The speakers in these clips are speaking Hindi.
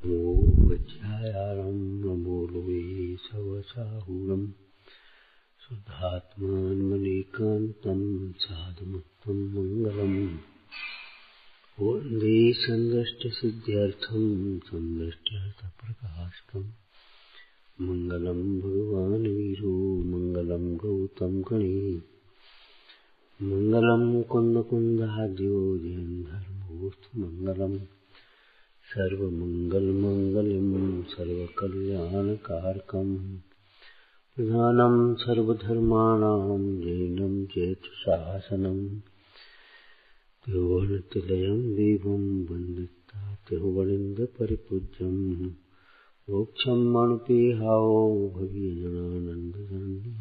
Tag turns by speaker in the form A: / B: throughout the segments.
A: नमोऽवज्ञायारं नमो लोये सवसाहुरं शुद्धात्मानमनेकान्तं साधुमुक्तं मङ्गलम् वन्दे सन्द्रष्टसिद्ध्यर्थं सन्द्रष्ट्यर्थप्रकाशकं मङ्गलं भगवान् वीरो मङ्गलं गौतम गणे मङ्गलं कुन्दकुन्दाद्यो जयन्धर्मोऽस्तु मङ्गलम् सर्वमङ्गलमङ्गलं सर्वकल्याणकारकं प्रधानं सर्वधर्माणां जैनं चेतुशासनं त्रिभुवनतिलयं देवं वन्दिता त्रिभुवनेन्द्रपरिपूज्यं मोक्षं मणुपेहाओ भगीजनानन्दजननी।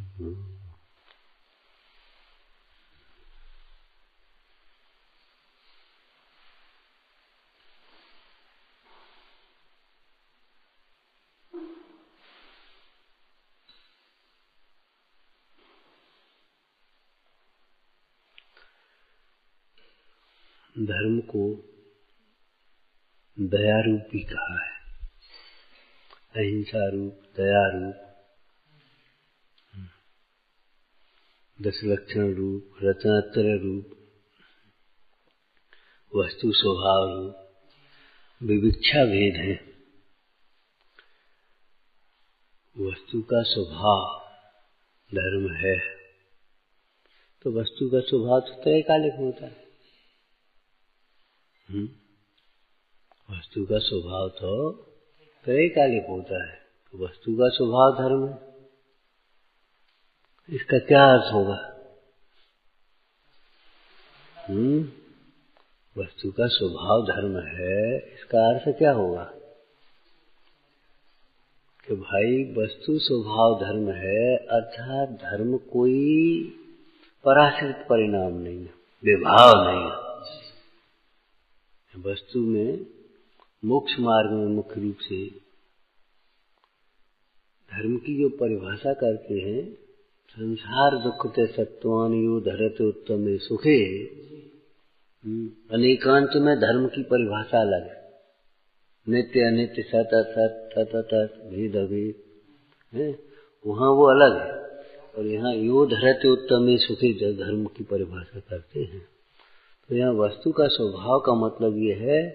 A: धर्म को दया रूप भी कहा है, अहिंसा रूप, दया रूप, दशलक्षण रूप, रत्नात्रय रूप, वस्तु स्वभाव रूप, विविक्षा भेद है। वस्तु का स्वभाव धर्म है तो वस्तु का स्वभाव तो त्रैकालिक होता है। वस्तु का स्वभाव तो त्रैकालिक होता है, तो वस्तु का स्वभाव धर्म है। इसका क्या अर्थ होगा? वस्तु का स्वभाव धर्म है, इसका अर्थ क्या होगा? कि भाई वस्तु स्वभाव धर्म है, अर्थात धर्म कोई पराश्रित परिणाम नहीं है, विभाव नहीं है। वस्तु में मोक्ष मार्ग में मुख्य रूप से धर्म की जो परिभाषा करते हैं, संसार दुखते सत्वानि यो धरते उत्तमे सुखे, अनेकांत में धर्म की परिभाषा अलग है। नित्य अनित्य सत असत तत तत भेद अभेद है, वहाँ वो अलग है। और यहाँ यो धरते उत्तमे सुखे धर्म की परिभाषा करते हैं। तो यहाँ वस्तु का स्वभाव का मतलब ये है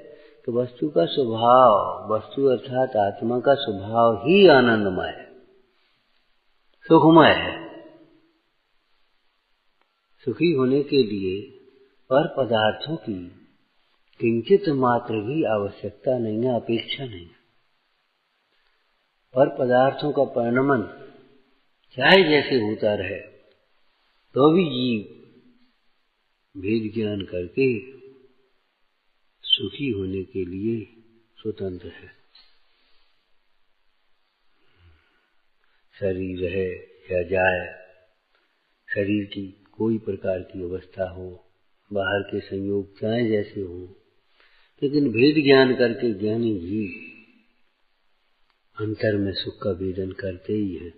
A: कि वस्तु का स्वभाव, वस्तु अर्थात आत्मा का स्वभाव ही आनंदमय है, सुखमय है। सुखी होने के लिए पर पदार्थों की किंचित मात्र भी आवश्यकता नहीं है, अपेक्षा नहीं है। पर पदार्थों का परिणमन चाहे जैसे होता रहे तो भी जीव भेद ज्ञान करके सुखी होने के लिए स्वतंत्र है। शरीर रहे या जाए, शरीर की कोई प्रकार की अवस्था हो, बाहर के संयोग चाहे जैसे हो, लेकिन भेद ज्ञान करके ज्ञानी जीव अंतर में सुख का भेदन करते ही है।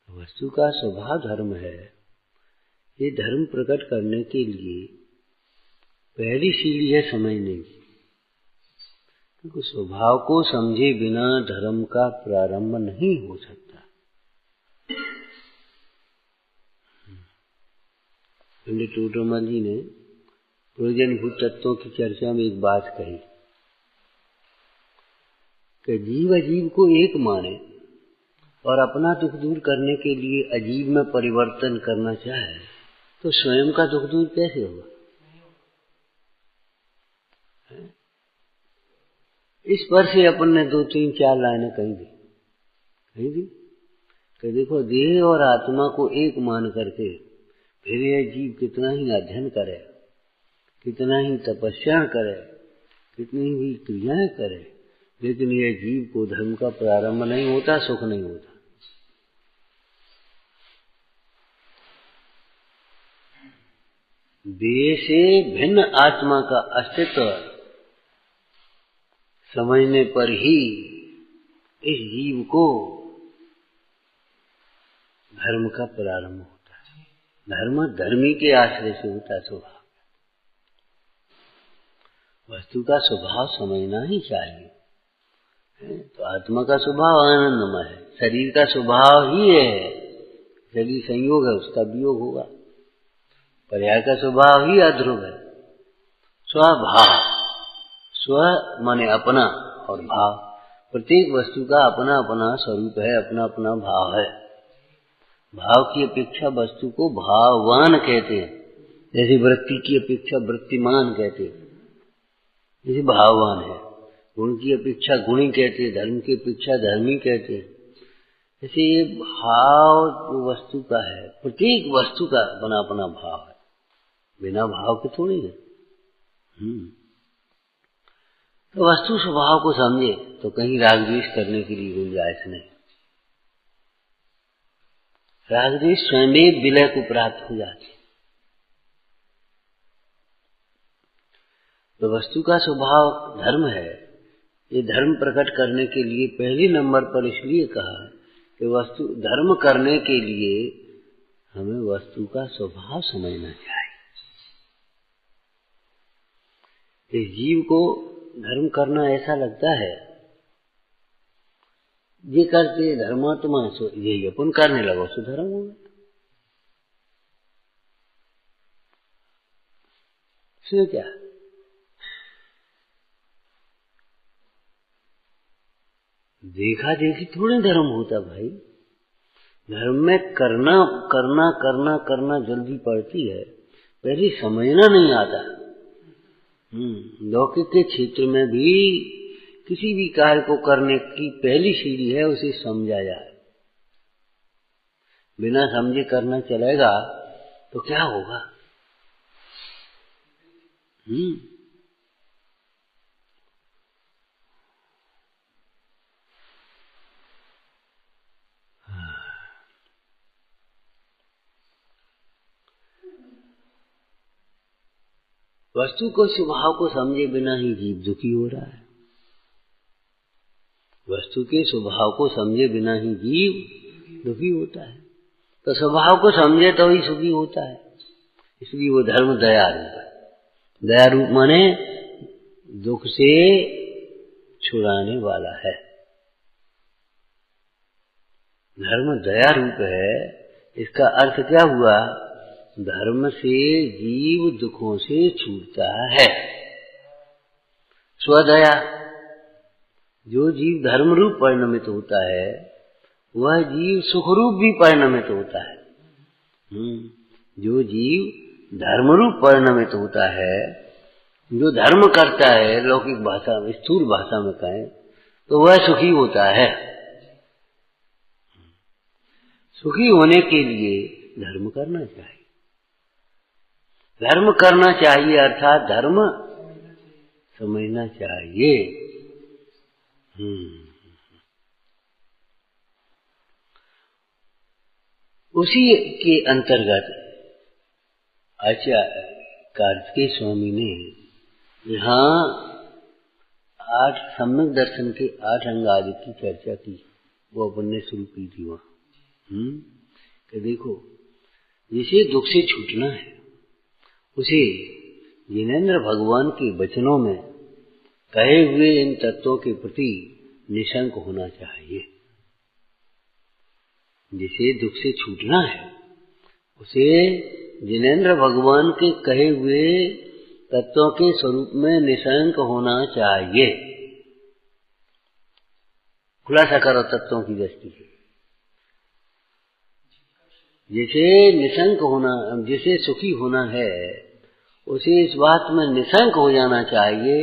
A: वस्तु का स्वभाव धर्म है। ये धर्म प्रकट करने के लिए पहली सीढ़ी है समझने की, क्योंकि स्वभाव को समझे बिना धर्म का प्रारंभ नहीं हो सकता। पंडित टोडरमल जी ने प्रयोजनभूत तत्वों की चर्चा में एक बात कही कि जीव अजीव को एक माने और अपना दुख दूर करने के लिए अजीब में परिवर्तन करना चाहे तो स्वयं का दुख दूर कैसे होगा? इस पर से अपन ने 2, 3, 4 लाइनें कही दी कि देखो, देह और आत्मा को एक मान करके फिर यह जीव कितना ही अध्ययन करे, कितना ही तपस्या करे, कितनी भी क्रियाएं करे, लेकिन यह जीव को धर्म का प्रारंभ नहीं होता, सुख नहीं होता। देह से भिन्न आत्मा का अस्तित्व समझने पर ही इस जीव को धर्म का प्रारंभ होता है। धर्म धर्मी के आश्रय से होता स्वभाव। वस्तु का स्वभाव समझना ही चाहिए। तो आत्मा का स्वभाव आनंदमय है, शरीर का स्वभाव ही है, शरीर संयोग है उसका वियोग होगा। पर्याय का स्वभाव ही अध्रुव है। स्वभाव, स्व माने अपना और भाव, प्रत्येक वस्तु का अपना अपना स्वरूप है, अपना अपना भाव है। भाव की अपेक्षा वस्तु को भाववान कहते हैं, जैसे वृत्ति की अपेक्षा वृत्तिमान कहते हैं, जैसे भाववान है। गुण की अपेक्षा गुणी कहते हैं, धर्म की अपेक्षा धर्मी कहते हैं। जैसे ये भाव जो वस्तु का है, प्रत्येक वस्तु का अपना अपना भाव है, बिना भाव के थोड़ी है। तो वस्तु स्वभाव को समझे तो कहीं राग द्वेष करने के लिए गुंजाइश नहीं। राग द्वेष स्वयं विलय को प्राप्त हो जाती। तो वस्तु का स्वभाव धर्म है। ये धर्म प्रकट करने के लिए पहले नंबर पर इसलिए कहा कि वस्तु धर्म करने के लिए हमें वस्तु का स्वभाव समझना चाहिए। इस जीव को धर्म करना ऐसा लगता है, ये करते धर्मात्मा सो यही अपन करने लगो सो धर्म होगा। इसमें क्या, देखा देखी थोड़ी धर्म होता भाई। धर्म में करना करना करना करना जल्दी पड़ती है, पहले समझना नहीं आता। लौकिक के क्षेत्र में भी किसी भी कार्य को करने की पहली सीढ़ी है उसे समझा जाए। बिना समझे करना चलेगा तो क्या होगा? वस्तु को स्वभाव को समझे बिना ही जीव दुखी हो रहा है। वस्तु के स्वभाव को समझे बिना ही जीव दुखी होता है। तो स्वभाव को समझे तो ही सुखी होता है। इसलिए वो धर्म दया रूप है। दया रूप माने दुख से छुड़ाने वाला है। धर्म दया रूप है। इसका अर्थ क्या हुआ? धर्म से जीव दुखों से छूटता है। स्वदया, जो जीव धर्म रूप परिणमित होता है वह जीव सुख रूप भी परिणमित होता है। जो जीव धर्म रूप परिणमित होता है, जो धर्म करता है, लौकिक भाषा में स्थूल भाषा में कहें तो वह सुखी होता है। सुखी होने के लिए धर्म करना चाहिए। धर्म करना चाहिए अर्थात धर्म समझना चाहिए। उसी के अंतर्गत आचार्य कार्तिकेय स्वामी ने यहाँ 8 सम्यक दर्शन के 8 अंग आदि की चर्चा की। वो अपन ने शुरू की थी वहाँ। कि देखो, जिसे दुख से छूटना है उसे जिनेंद्र भगवान के वचनों में कहे हुए इन तत्वों के प्रति निशंक होना चाहिए। जिसे दुख से छूटना है उसे जिनेंद्र भगवान के कहे हुए तत्वों के स्वरूप में निशंक होना चाहिए। खुलासा करो तत्वों की दृष्टि से। जिसे निशंक होना, जिसे सुखी होना है उसे इस बात में निशंक हो जाना चाहिए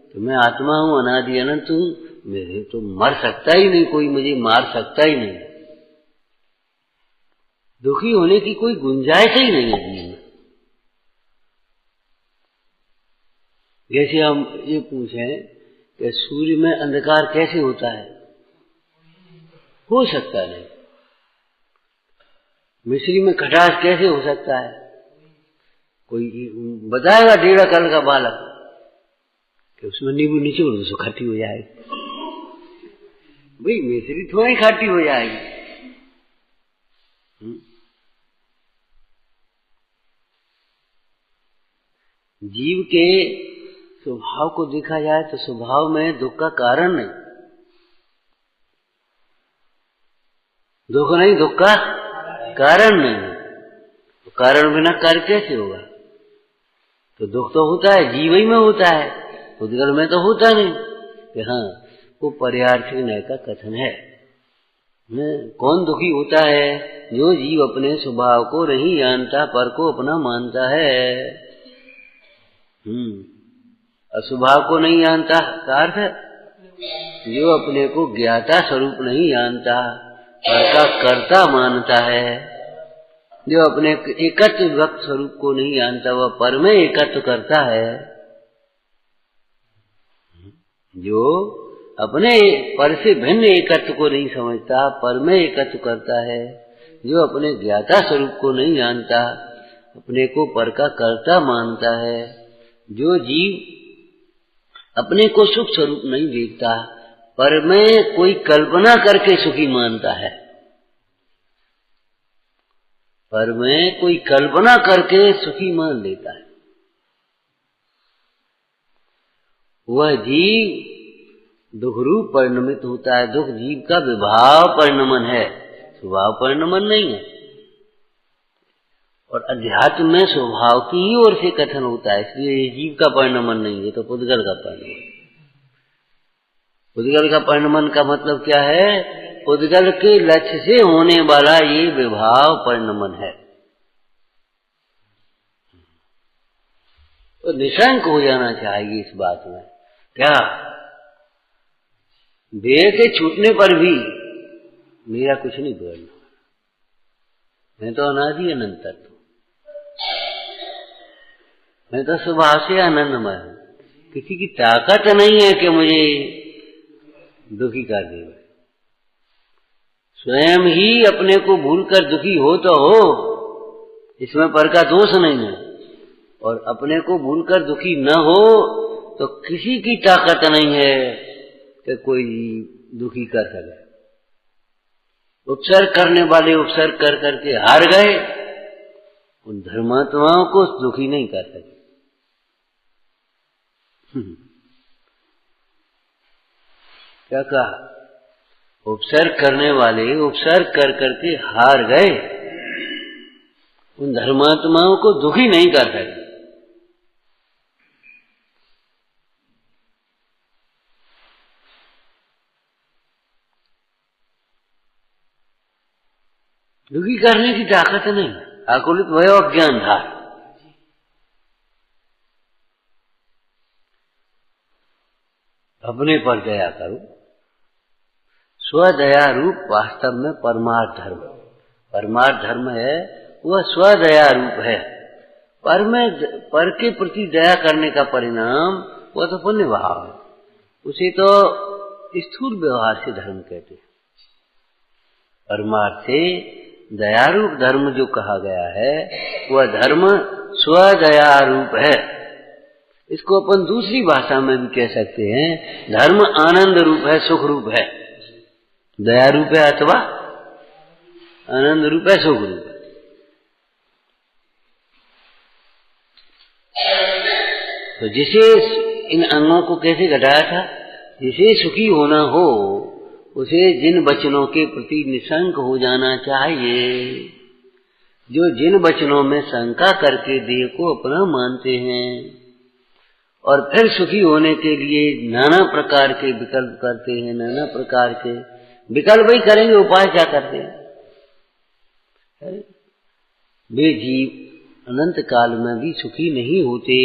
A: कि मैं आत्मा हूं, अनादि अनंत हूं, मेरे तो मर सकता ही नहीं, कोई मुझे मार सकता ही नहीं। दुखी होने की कोई गुंजाइश ही नहीं है जीवन में। जैसे हम ये पूछें कि सूर्य में अंधकार कैसे होता है? हो सकता नहीं। मिस्री में खटास कैसे हो सकता है? कोई बताएगा 1.5 साल का बालक कि उसमें नींबू निचोड़ दो तो खट्टी हो जाएगी। भाई मिस्री थोड़ी खट्टी हो जाएगी। जीव के स्वभाव को देखा जाए तो स्वभाव में दुख का कारण नहीं, दुख नहीं, दुख का कारण नहीं। तो कारण बिना कार्य कैसे होगा? तो दुख तो होता है, जीव ही में होता है, उद्गल में तो होता नहीं। कि हाँ, वो पर्यार्थिक न्याय का कथन है। कौन दुखी होता है? जो जीव अपने स्वभाव को नहीं जानता, पर को अपना मानता है। स्वभाव को नहीं जानता का अर्थ है जो अपने को ज्ञाता स्वरूप नहीं जानता, पर का कर्ता मानता है। जो अपने एकत्व विभक्त स्वरूप को नहीं जानता, वह पर में एकत्व करता है। जो अपने पर से भिन्न एकत्व को नहीं समझता, पर में एकत्व करता है। जो अपने ज्ञाता स्वरूप को नहीं जानता, अपने को पर का कर्ता मानता है। जो जीव अपने को सुख स्वरूप नहीं देखता, पर में कोई कल्पना करके सुखी मानता है, पर में कोई कल्पना करके सुखी मान लेता है, वह जीव दुख रूप परिणमित होता है। दुख जीव का विभाव परिणमन है, स्वभाव परिणमन नहीं है। और अध्यात्म में स्वभाव की ही ओर से कथन होता है, इसलिए ये जीव का परिणमन नहीं है, तो पुद्गल का परिणमन। पुद्गल का परिणमन का मतलब क्या है? पुद्गल के लक्ष्य से होने वाला ये विभाव परिणमन है। तो निशंक हो जाना चाहिए इस बात में। क्या देह के छूटने पर भी मेरा कुछ नहीं बिगड़ना, मैं तो अनादि अनंत हूँ, मैं तो स्वभाव से आनंदमय हूँ। किसी की ताकत नहीं है कि मुझे दुखी कर दे। स्वयं ही अपने को भूलकर दुखी हो तो हो, इसमें पर का दोष नहीं है। और अपने को भूलकर दुखी न हो तो किसी की ताकत नहीं है कि कोई दुखी कर सके। उपसर्ग करने वाले उपसर्ग कर करके हार गए, उन धर्मात्माओं को दुखी नहीं कर सके। क्या कहा? उपसर्ग करने वाले उपसर्ग कर करके हार गए, उन धर्मात्माओं को दुखी नहीं कर सके। दुखी करने की ताकत नहीं, आकुलित भयो अज्ञान था। अपने पर दया करो। स्वदया रूप वास्तव में परमार्थ धर्म, परमार्थ धर्म है, वह स्वदया रूप है। पर के प्रति दया करने का परिणाम वह तो पुण्य भाव है, उसे तो स्थूल व्यवहार से धर्म कहते हैं। परमार्थ से दयारूप धर्म जो कहा गया है, वह धर्म स्वदया रूप है। इसको अपन दूसरी भाषा में भी कह सकते हैं, धर्म आनंद रूप है, सुख रूप है। दया रूप है अथवा आनंद रूप है, सुख रूप है। तो जिसे इन अंगों को कैसे घटाया था? जिसे सुखी होना हो उसे जिन वचनों के प्रति निशंक हो जाना चाहिए। जो जिन वचनों में शंका करके देह को अपना मानते हैं और फिर सुखी होने के लिए नाना प्रकार के विकल्प करते हैं, नाना प्रकार के विकल्प ही करेंगे, उपाय क्या करते हैं? वे जीव अनंत काल में भी सुखी नहीं होते।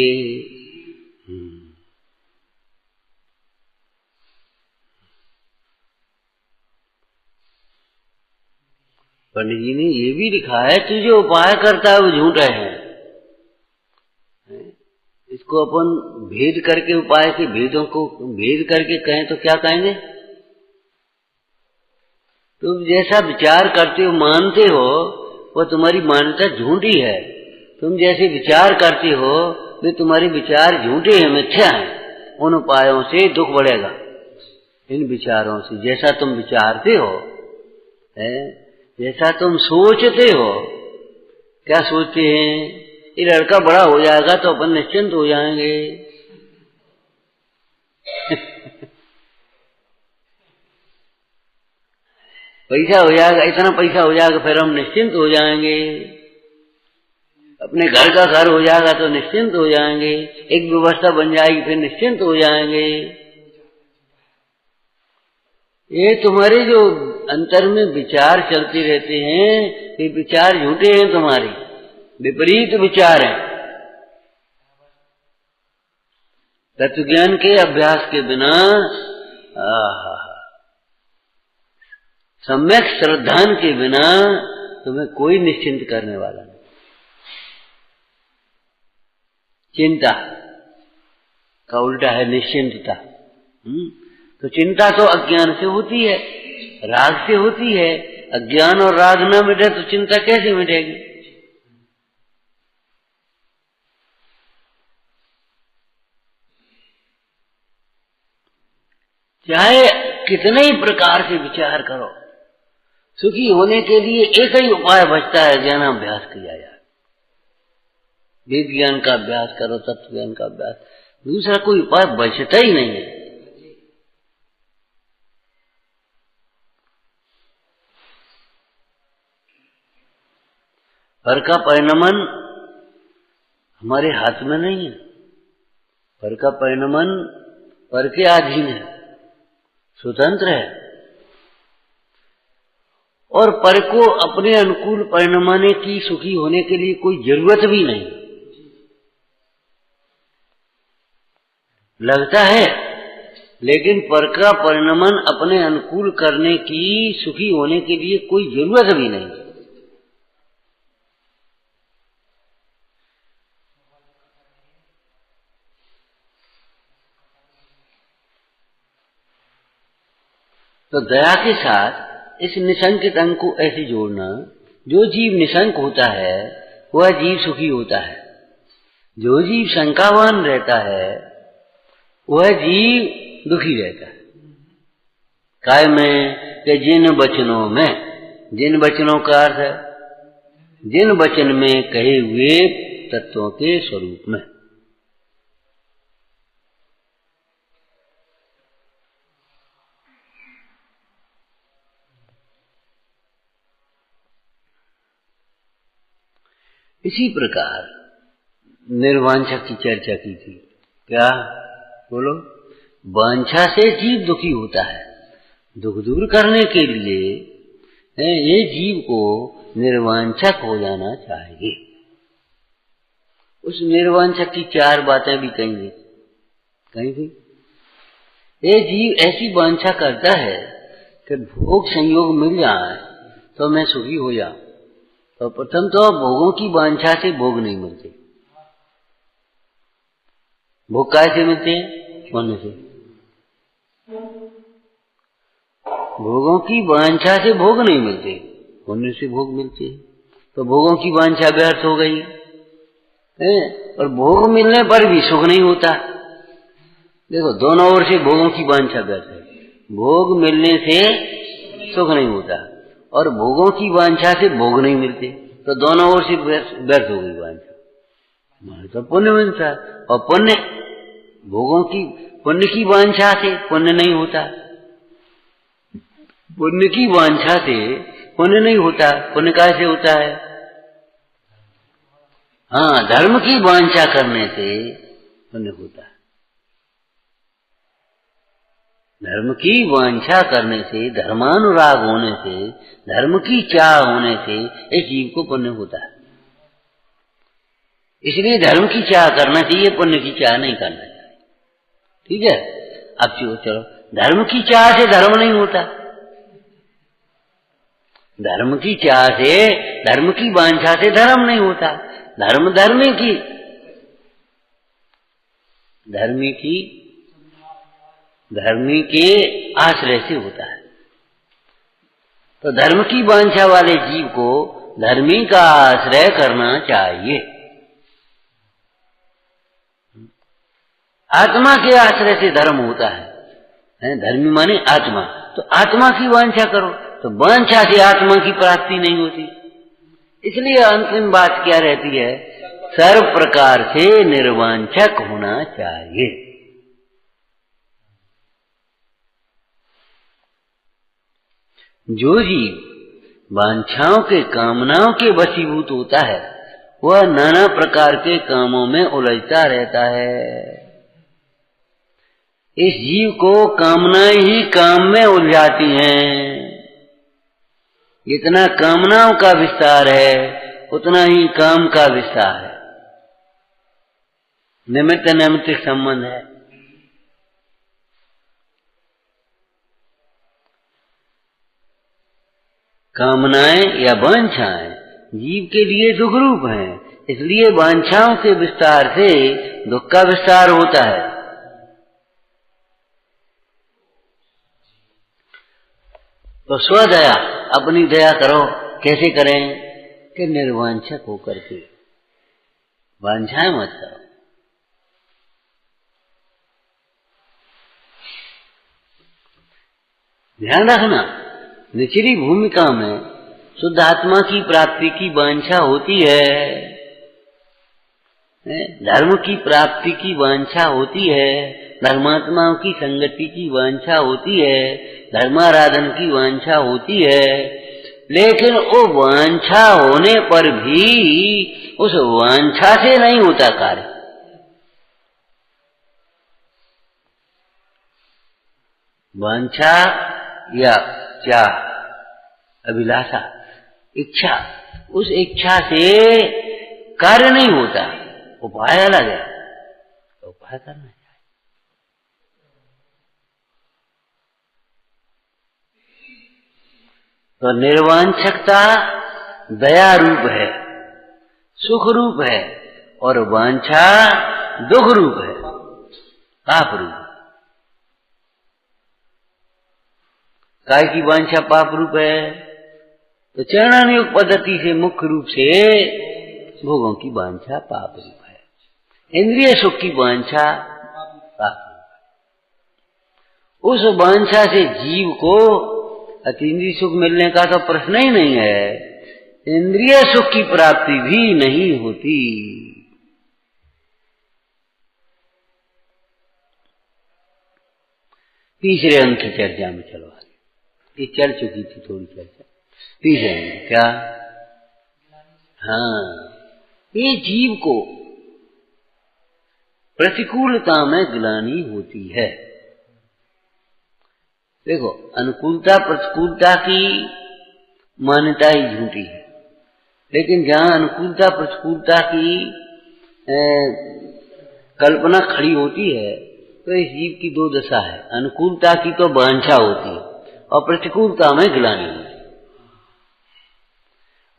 A: पंडित जी ने ये भी लिखा है, तू जो उपाय करता है वो झूठा है। इसको अपन भेद करके, उपाय के भेदों को भेद करके कहें तो क्या कहेंगे? तुम जैसा विचार करते हो, मानते हो, वो तुम्हारी मान्यता झूठी है। तुम जैसे विचार करते हो वे तुम्हारे विचार झूठे हैं, मिथ्या हैं। उन उपायों से दुख बढ़ेगा, इन विचारों से। जैसा तुम विचारते हो, जैसा तुम सोचते हो, क्या सोचते हैं? ये लड़का बड़ा हो जाएगा तो अपन निश्चिंत हो जाएंगे, पैसा हो जाएगा, इतना पैसा हो जाएगा फिर हम निश्चिंत हो जाएंगे, अपने घर का घर हो जाएगा तो निश्चिंत हो जाएंगे, एक व्यवस्था बन जाएगी फिर निश्चिंत हो जाएंगे। ये तुम्हारे जो अंतर में विचार चलते रहते हैं, ये विचार झूठे हैं, तुम्हारे विपरीत विचार हैं। तत्व ज्ञान के अभ्यास के बिना सम्यक श्रद्धान के बिना तुम्हें कोई निश्चिंत करने वाला नहीं। चिंता का उल्टा है निश्चिंतता। तो चिंता तो अज्ञान से होती है, राग से होती है। अज्ञान और राग न मिटे तो चिंता कैसे मिटेगी? चाहे कितने ही प्रकार से विचार करो, सुखी होने के लिए एक ही उपाय बचता है, ज्ञानाभ्यास किया जाए। वेद ज्ञान का अभ्यास करो, तत्व ज्ञान का अभ्यास, दूसरा कोई उपाय बचता ही नहीं है। पर का परिणमन हमारे हाथ में नहीं है। पर का परिणमन पर के अधीन है, स्वतंत्र है, और पर को अपने अनुकूल परिणमाने की, सुखी होने के लिए कोई जरूरत भी नहीं। लगता है लेकिन पर का परिणमन अपने अनुकूल करने की, सुखी होने के लिए कोई जरूरत भी नहीं। तो दया के साथ इस निशंकित अंग को ऐसे जोड़ना, जो जीव निशंक होता है वह जीव सुखी होता है, जो जीव शंकावान रहता है वह जीव दुखी रहता है। काय में कि जिन वचनों में, जिन वचनों का अर्थ है जिन वचन में कहे हुए तत्वों के स्वरूप में। इसी प्रकार निर्वांछा की चर्चा की थी। क्या बोलो? वांछा से जीव दुखी होता है। दुख दूर करने के लिए ये जीव को निर्वांछक हो जाना चाहिए। उस निर्वांछा की चार बातें भी कहेंगे। कहेंगे ये जीव ऐसी वांछा करता है कि भोग संयोग मिल जाए तो मैं सुखी हो जाऊं। तो प्रथम तो भोगों की वांछा से भोग नहीं मिलते। भोग कैसे मिलते हैं? पुण्य से। भोगों की वांछा से भोग नहीं मिलते, पुण्य से भोग मिलते हैं। तो भोगों की वांछा व्यर्थ हो गई है, और भोग मिलने पर भी सुख नहीं होता। देखो दोनों ओर से भोगों की वांछा व्यर्थ है। भोग मिलने से सुख नहीं होता और भोगों की वांछा से भोग नहीं मिलते, तो दोनों ओर से व्यर्थ हो गई वांछा। तो पुण्य मिलता है, और पुण्य भोगों की, पुण्य की वांछा से पुण्य नहीं होता। पुण्य की वांछा से पुण्य नहीं होता। पुण्य कैसे होता है? हाँ, धर्म की वांछा करने से पुण्य होता है। धर्म की वांछा करने से, धर्मानुराग होने से, धर्म की चाह होने से इस जीव को पुण्य होता है। इसलिए धर्म की चाह करना चाहिए, पुण्य की चाह नहीं करना चाहिए। ठीक है? अब चलो, धर्म की चाह से धर्म नहीं होता। धर्म की चाह से, धर्म की वांछा से धर्म नहीं होता। धर्म धर्मी के आश्रय से होता है। तो धर्म की वांछा वाले जीव को धर्मी का आश्रय करना चाहिए। आत्मा के आश्रय से धर्म होता है। धर्मी माने आत्मा। तो आत्मा की वांछा करो, तो वांछा से आत्मा की प्राप्ति नहीं होती। इसलिए अंतिम बात क्या रहती है? सर्व प्रकार से निर्वांछक होना चाहिए। जो जीव वांछाओं के कामनाओं के वशीभूत होता है वह नाना प्रकार के कामों में उलझता रहता है। इस जीव को कामनाएं ही काम में उलझाती हैं। जितना कामनाओं का विस्तार है उतना ही काम का विस्तार है। निमित्त नैमित्तिक संबंध है। कामनाएं या वांछाएं जीव के लिए दुख रूप हैं, इसलिए वांछाओं के विस्तार से दुख का विस्तार होता है। तो स्वदया, अपनी दया करो। कैसे करें? कि निर्वांछक होकर के, वांछाएं मत करो। ध्यान रखना, निचली भूमिका में शुद्ध आत्मा की प्राप्ति की वांछा होती है, धर्म की प्राप्ति की वांछा होती है, धर्मात्माओं की संगति की वांछा होती है, धर्माराधन की वांछा होती है। लेकिन वो वांछा होने पर भी उस वांछा से नहीं होता कार्य। वांछा या चाह, अभिलाषा, इच्छा, उस इच्छा से कार्य नहीं होता। उपाय अलग है, उपाय करना चाहिए। तो निर्वांछकता दया रूप है, सुख रूप है, और वांछा दुख रूप है, पाप रूप। काय की वांछा पाप रूप है? तो चरणानुयोग पद्धति से मुख्य रूप से भोगों की वांछा पाप रूप है। इंद्रिय सुख की वांछा पाप रूप है। उस वांछा से जीव को अतीन्द्रिय सुख मिलने का तो प्रश्न ही नहीं है, इंद्रिय सुख की प्राप्ति भी नहीं होती। तीसरे अंक की चर्चा में चलो आगे। ये चल चुकी थी थोड़ी चर्चा। तीसरे अंक क्या? हाँ, ये जीव को प्रतिकूलता में ग्लानि होती है। देखो, अनुकूलता प्रतिकूलता की मान्यता ही झूठी है, लेकिन जहां अनुकूलता प्रतिकूलता की कल्पना खड़ी होती है तो इस जीव की दो दशा है। अनुकूलता की तो वांछा होती है और प्रतिकूलता में ग्लानि होती है।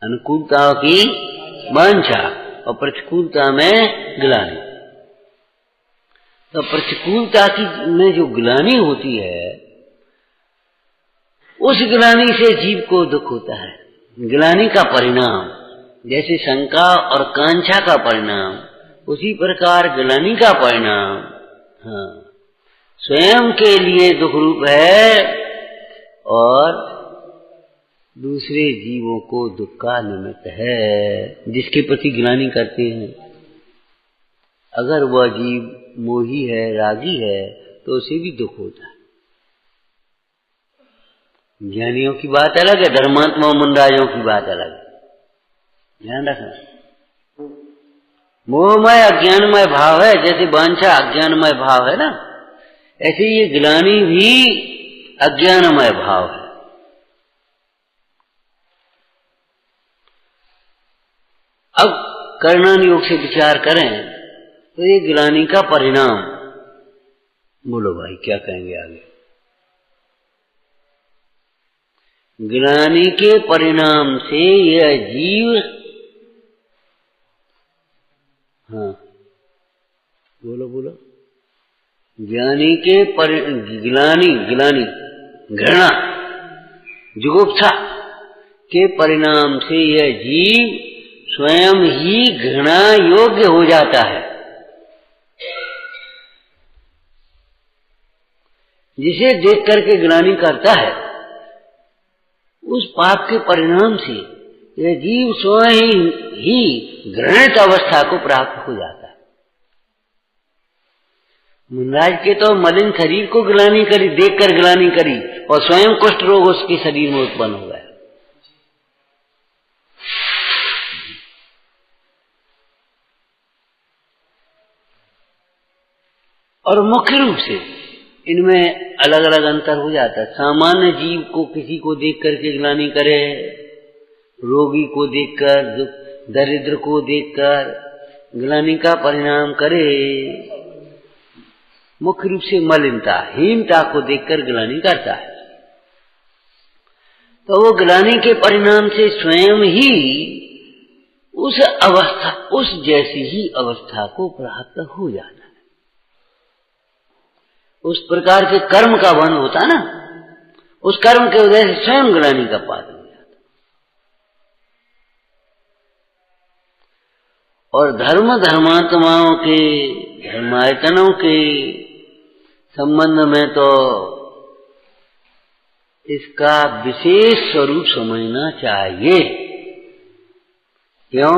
A: अनुकूलता की वांछा और प्रतिकूलता में ग्लानि। तो प्रतिकूलता की में जो ग्लानि होती है उस ग्लानि से जीव को दुख होता है। ग्लानि का परिणाम जैसे शंका और कांक्षा का परिणाम, उसी प्रकार ग्लानि का परिणाम हाँ स्वयं के लिए दुख रूप है और दूसरे जीवों को दुख का निमित्त है। जिसके प्रति ग्लानि करते हैं, अगर वह जीव मोही है, रागी है, तो उसे भी दुख होता है। ज्ञानियों की बात अलग है, धर्मात्मा मुंडायों की बात अलग है। ध्यान रखना, मोहमय अज्ञानमय भाव है। जैसे वांछा अज्ञानमय भाव है ना, ऐसे ये ग्लानि भी अज्ञानमय भाव है। अब कर्णन योग से विचार करें तो ये ग्लानि का परिणाम, बोलो भाई क्या कहेंगे आगे? ग्लानि के परिणाम से यह जीव, हाँ बोलो बोलो, ज्ञानी के ग्लानि घृणा जुगुप्सा के परिणाम से यह जीव स्वयं ही घृणा योग्य हो जाता है। जिसे देख करके ग्लानि करता है, उस पाप के परिणाम से यह जीव स्वयं ही घृणित अवस्था को प्राप्त हो जाता है। मुनराज के तो मलिन शरीर को ग्लानि करी, देखकर ग्लानि करी, और स्वयं कुष्ठ रोग उसके शरीर में उत्पन्न हो गया। और मुख्य रूप से इनमें अलग अलग अंतर हो जाता है। सामान्य जीव को किसी को देख करके ग्लानि करे, रोगी को देखकर, दरिद्र को देखकर ग्लानि का परिणाम करे। मुख्य रूप से मलिनता, हीनता को देखकर ग्लानि करता है। तो वो ग्लानि के परिणाम से स्वयं ही उस अवस्था, उस जैसी ही अवस्था को प्राप्त हो जाता है। उस प्रकार के कर्म का बंध होता ना, उस कर्म के वजह से स्वयं ग्लानि का पात्र हो जाता। और धर्म धर्मात्माओं के, धर्मायतनों के संबंध में तो इसका विशेष स्वरूप समझना चाहिए। क्यों?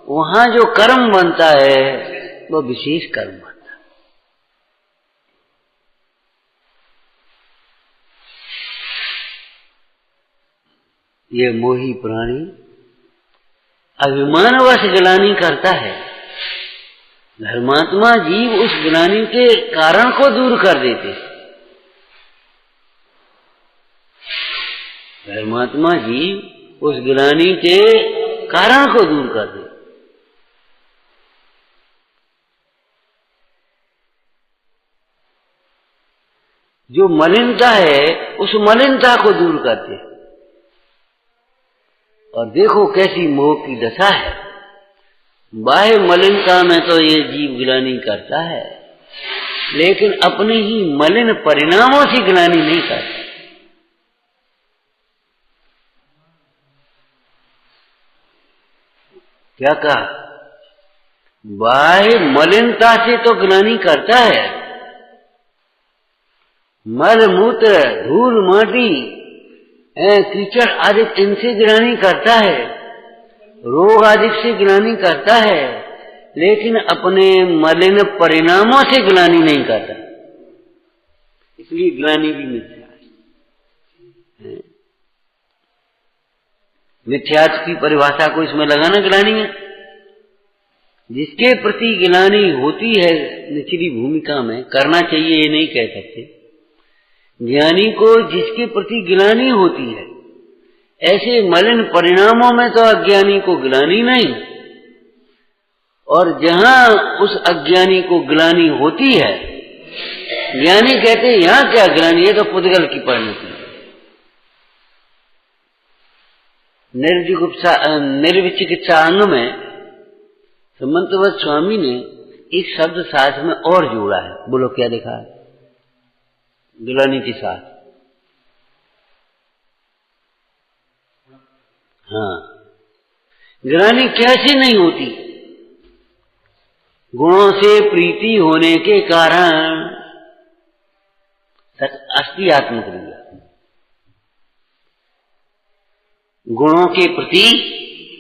A: वहां जो कर्म बनता है वो विशेष कर्म बनता है। ये मोही प्राणी अभिमानवश ग्लानि करता है। धर्मात्मा जीव उस ग्लानि के कारण को दूर कर देते। धर्मात्मा जीव उस ग्लानि के कारण को दूर कर देते। जो मलिनता है उस मलिनता को दूर करते। और देखो कैसी मोह की दशा है। बाह्य मलिनता में तो ये जीव ग्लानि करता है, लेकिन अपने ही मलिन परिणामों से ग्लानि नहीं करता। क्या कहा? बाह्य मलिनता से तो ग्लानि करता है। मल मूत्र, धूल, माटी, कीचड़ आदि इनसे ग्लानि करता है, रोग आदि से ग्लानि करता है, लेकिन अपने मलिन परिणामों से ग्लानि नहीं करता। इसलिए ग्लानि भी मिथ्या है। मिथ्यात्व की परिभाषा को इसमें लगाना ग्लानि है। जिसके प्रति ग्लानि होती है निचली भूमिका में, करना चाहिए ये नहीं कह सकते। ज्ञानी को जिसके प्रति ग्लानि होती है, ऐसे मलिन परिणामों में तो अज्ञानी को ग्लानि नहीं। और जहां उस अज्ञानी को ग्लानि होती है, ज्ञानी कहते यहां क्या ग्लानि, ये तो पुद्गल की परिणति। निर्विचिकित्सा अंग में समंतवत स्वामी ने इस शब्द शास्त्र में और जोड़ा है। बोलो क्या लिखा है? ग्लानि के साथ। हाँ, ग्लानि कैसे नहीं होती? गुणों से प्रीति होने के कारण अस्थि आत्मक्रिया, गुणों के प्रति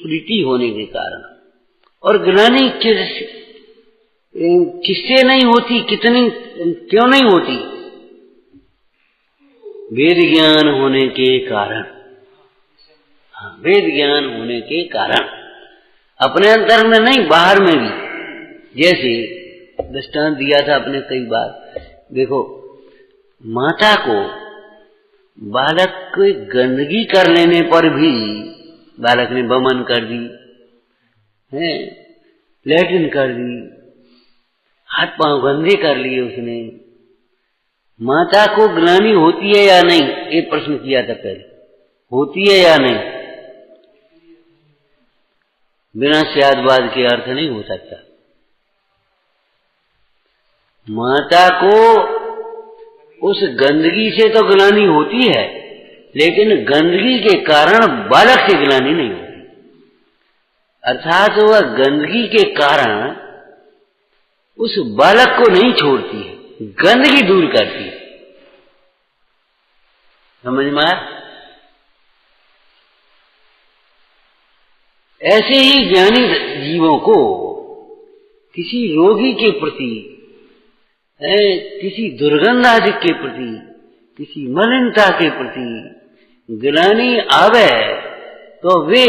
A: प्रीति होने के कारण। और ग्लानि किससे नहीं होती, कितनी, क्यों नहीं होती? वेद ज्ञान होने के कारण। हाँ, वेद ज्ञान होने के कारण अपने अंतर में नहीं, बाहर में भी। जैसे दृष्टांत दिया था अपने कई बार। देखो, माता को बालक को गंदगी कर लेने पर भी, बालक ने बमन कर दी है, लैट्रिन कर दी, हाथ पांव गंदे कर लिए उसने, माता को ग्लानि होती है या नहीं? एक प्रश्न किया था पहले, होती है या नहीं? बिना स्यादवाद के अर्थ नहीं हो सकता। माता को उस गंदगी से तो ग्लानि होती है, लेकिन गंदगी के कारण बालक से ग्लानि नहीं होती। अर्थात वह गंदगी के कारण उस बालक को नहीं छोड़ती है, गंदगी दूर करती है। समझ में आया? ऐसे ही ज्ञानी जीवों को किसी रोगी के प्रति, किसी दुर्गंध आदि के प्रति, किसी मलिनता के प्रति ग्लानि आवे तो वे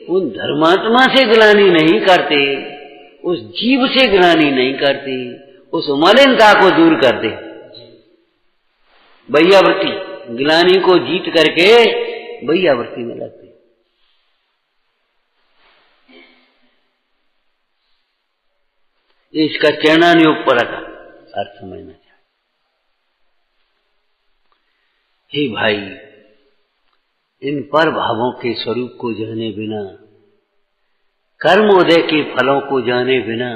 A: उन धर्मात्मा से ग्लानि नहीं करते, उस जीव से ग्लानि नहीं करते, उस मलिनता को दूर करते। वैयावृत्ति ग्लानि को जीत करके वैयावृत्ति में लगते। इसका चरणानुयोग पर का अर्थ समझना चाहिए। हे भाई, इन पर भावों के स्वरूप को जाने बिना, कर्म उदय के फलों को जाने बिना,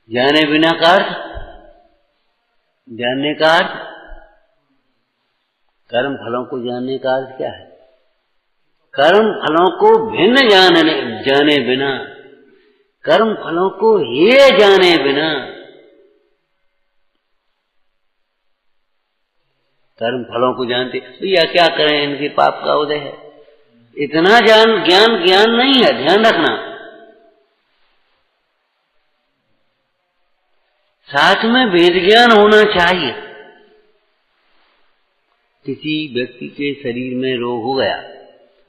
A: जाने बिना का अर्थ, जानने का अर्थ, कर्म फलों को जानने का अर्थ क्या है? कर्म फलों को भिन्न जाने बिना, कर्म फलों को हे जाने बिना, कर्म फलों को जानते तो या क्या करें, इनके पाप का उदय है, इतना ज्ञान नहीं है, ध्यान रखना। साथ में वेद ज्ञान होना चाहिए। किसी व्यक्ति के शरीर में रोग हो गया,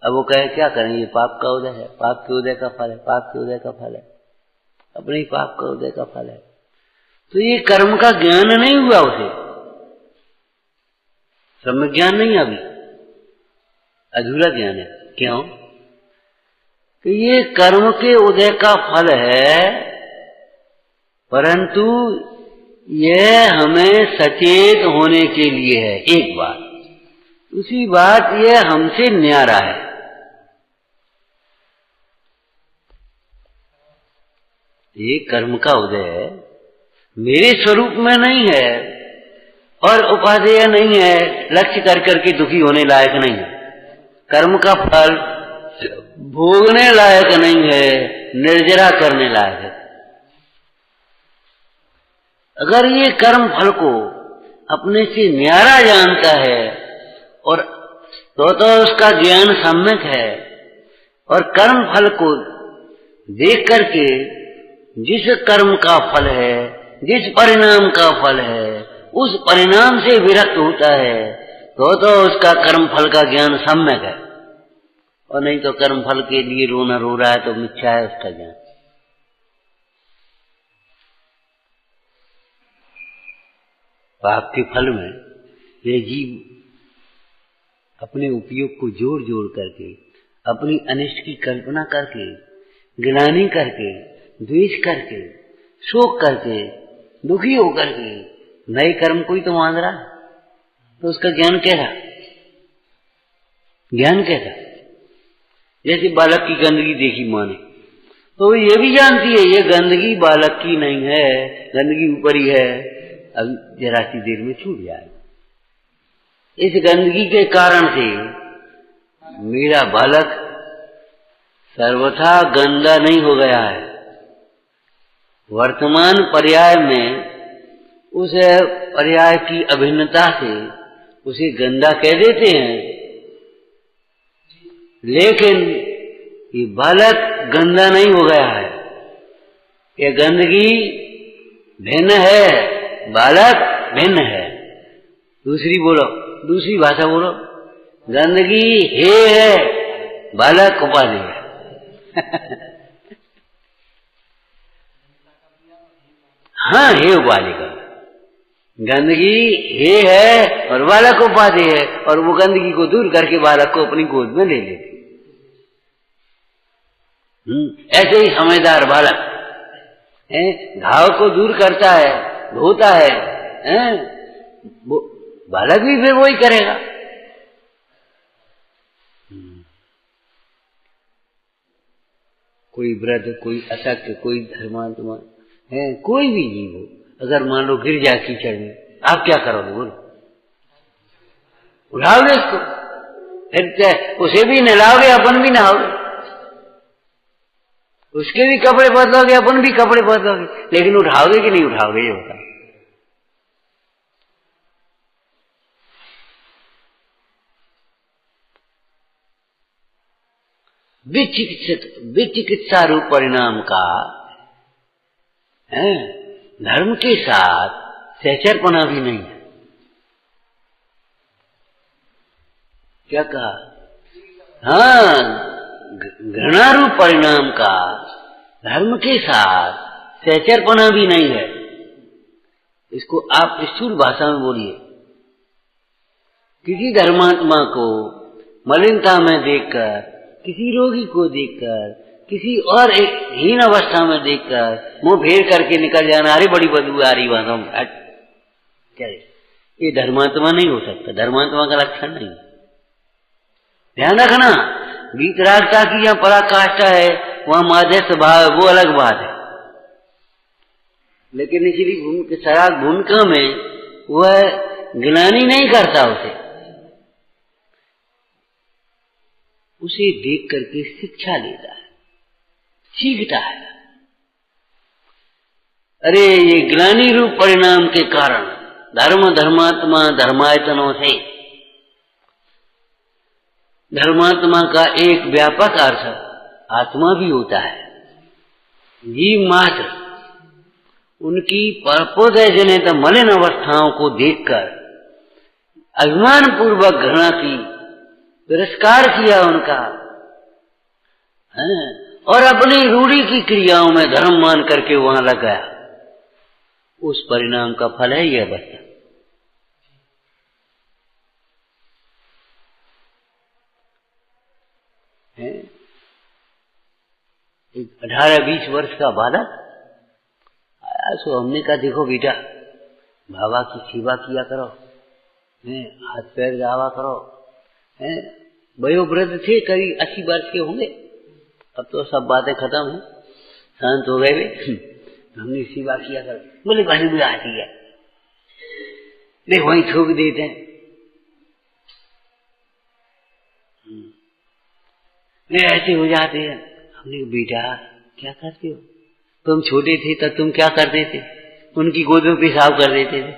A: अब वो कहे क्या करें, ये पाप का उदय है, पाप के उदय का फल है, पाप के उदय का फल है, अपने ही पाप का उदय का फल है। तो ये कर्म का ज्ञान नहीं हुआ उसे, सम्यक ज्ञान नहीं, अभी अधूरा ज्ञान है। क्यों? कि ये कर्म के उदय का फल है, परंतु यह हमें सचेत होने के लिए है, एक बात। दूसरी बात, यह हमसे न्यारा है। ये कर्म का उदय है, मेरे स्वरूप में नहीं है और उपादेय नहीं है, लक्ष्य कर करके दुखी होने लायक नहीं है, कर्म का फल भोगने लायक नहीं है, निर्जरा करने लायक है। अगर ये कर्म फल को अपने से न्यारा जानता है और तो उसका ज्ञान सम्यक है, और कर्म फल को देख करके जिस कर्म का फल है, जिस परिणाम का फल है, उस परिणाम से विरक्त होता है, तो उसका कर्म फल का ज्ञान सम्यक है। और नहीं तो कर्म फल के लिए रोना रो रहा है तो मिथ्या है उसका ज्ञान। पाप के फल में ये जीव अपने उपयोग को जोड़ जोड़ करके, अपनी अनिष्ट की कल्पना करके, ग्लानि करके, द्वेष करके, शोक करके, दुखी होकर के नए कर्म को ही तो मान रहा है, तो उसका ज्ञान कैसा? ज्ञान कैसा? जैसे बालक की गंदगी देखी माने तो ये भी जानती है ये गंदगी बालक की नहीं है, गंदगी ऊपर ही है, अब जरा सी देर में छूट जाएगा। इस गंदगी के कारण से मेरा बालक सर्वथा गंदा नहीं हो गया है। वर्तमान पर्याय में उस पर्याय की अभिन्नता से उसे गंदा कह देते हैं, लेकिन ये बालक गंदा नहीं हो गया है। ये गंदगी भिन्न है, बालक भिन्न है। दूसरी बोलो, दूसरी भाषा बोलो, गंदगी है, बालक उपाधि है। हाँ, हे उपाधि का गंदगी है और बालक उपाधि है, और वो गंदगी को दूर करके बालक को अपनी गोद में ले लेती। ऐसे ही समझदार बालक घाव को दूर करता है, धोता है, वो बालक भी फिर वही करेगा। कोई वृद्ध, कोई अशक्त, कोई धर्मात्मा है, कोई भी जीव हो, अगर मान लो गिर जाए कीचड़ में, आप क्या करोगे? बोलो, उठाओगे उसको, फिर उसे भी नहलाओगे, अपन भी नहाओगे, उसके भी कपड़े बदलोगे, अपन भी कपड़े बदलोगे, लेकिन उठाओगे कि नहीं उठाओगे? ये होता है। विचिकित्सा रूप परिणाम का धर्म के साथ सहचरपना भी नहीं है। क्या कहा? हाँ, घृणा रूप परिणाम का धर्म के साथ सहचरपना भी नहीं है। इसको आप स्थूल भाषा में बोलिए। किसी धर्मात्मा को मलिनता में देखकर, किसी रोगी को देखकर, किसी और एक हीन अवस्था में देखकर मुंह फेर करके निकल जाना, अरे बड़ी बदबू आ रही वहां, क्या ये धर्मात्मा नहीं हो सकता, धर्मात्मा का लक्षण नहीं। ध्यान रखना, वीतरागता की यहाँ पराकाष्ठा है, वहां माध्य स्वभाव है, वो अलग बात है। लेकिन इसलिए सराग भूमिका में वह ग्लानि नहीं करता, उसे देख करके शिक्षा लेता है, सीखता है। अरे ये ग्लानि रूप परिणाम के कारण धर्म धर्मात्मा धर्मायतनों से, धर्मात्मा का एक व्यापक अर्थ आत्मा भी होता है। जीव मात्र उनकी परपोदय जनित मलिन अवस्थाओं को देखकर अभिमान पूर्वक घृणा की, तिरस्कार किया उनका, और अपनी रूढ़ी की क्रियाओं में धर्म मान करके वहां लग गया। उस परिणाम का फल है यह बच्चा। एक 18-20 वर्ष का बालक आया, सो हमने कहा देखो बेटा, बाबा की सेवा किया करो, हाथ पैर गावा करो। वयोवृद्ध थे, करीब 80 वर्ष के होंगे, अब तो सब बातें खत्म है, शांत हो गए वे। हमने सेवा किया करो। बोले बहन भी आती है, देख वहीं थूक देते हैं। ऐसे हो जाते हैं। हमने बेटा क्या करते हो, तुम छोटे थे तब तुम क्या करते थे? उनकी गोद में पेशाब कर देते थे।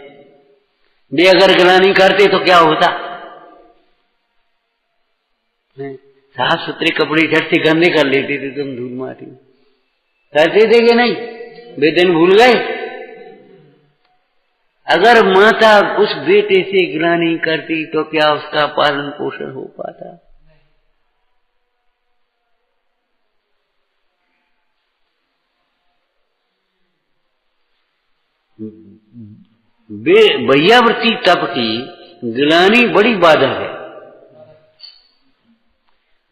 A: वे अगर ग्लानि करते तो क्या होता? साफ सुथरे कपड़े झट से गंदे कर लेते थे, तुम धूल माटी करते थे कि नहीं? वे दिन भूल गए? अगर माता उस बेटे से ग्लानि करती तो क्या उसका पालन पोषण हो पाता? वैयावृत्ति तप की ग्लानि बड़ी बाधा है।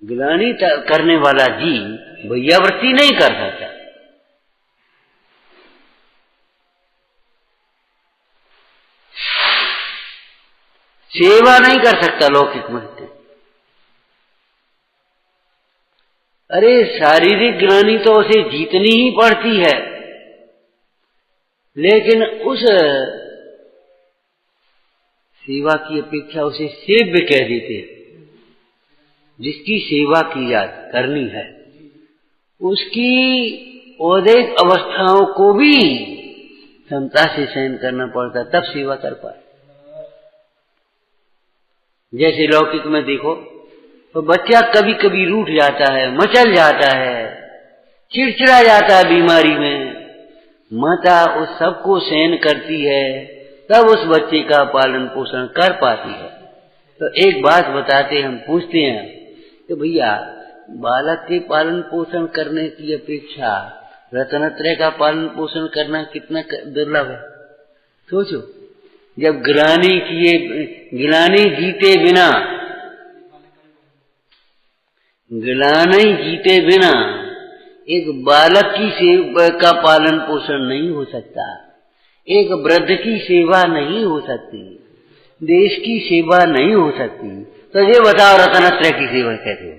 A: ग्लानि करने वाला जीव वैयावृत्ति नहीं कर सकता। सेवा नहीं कर सकता लौकिक में। अरे शारीरिक ग्लानि तो उसे जीतनी ही पड़ती है, लेकिन उस सेवा की अपेक्षा उसे सेव्य कह देते हैं। जिसकी सेवा की करनी है उसकी औदैहिक अवस्थाओं को भी क्षमता से सहन करना पड़ता, तब सेवा कर पाए। जैसे लौकिक में देखो तो बच्चा कभी कभी रूठ जाता है, मचल जाता है, चिड़चिड़ा जाता है बीमारी में, माता उस सबको सहन करती है, तब उस बच्चे का पालन पोषण कर पाती है। तो एक बात बताते, हम पूछते हैं कि भैया बालक के पालन पोषण करने की अपेक्षा रत्नत्रय का पालन पोषण करना कितना दुर्लभ है। सोचो, जब गिलानी जीते बिना एक बालक की सेवा का पालन पोषण नहीं हो सकता, एक वृद्ध की सेवा नहीं हो सकती, देश की सेवा नहीं हो सकती, तो ये बताओ रत्नत्रय की सेवा कैसे हो?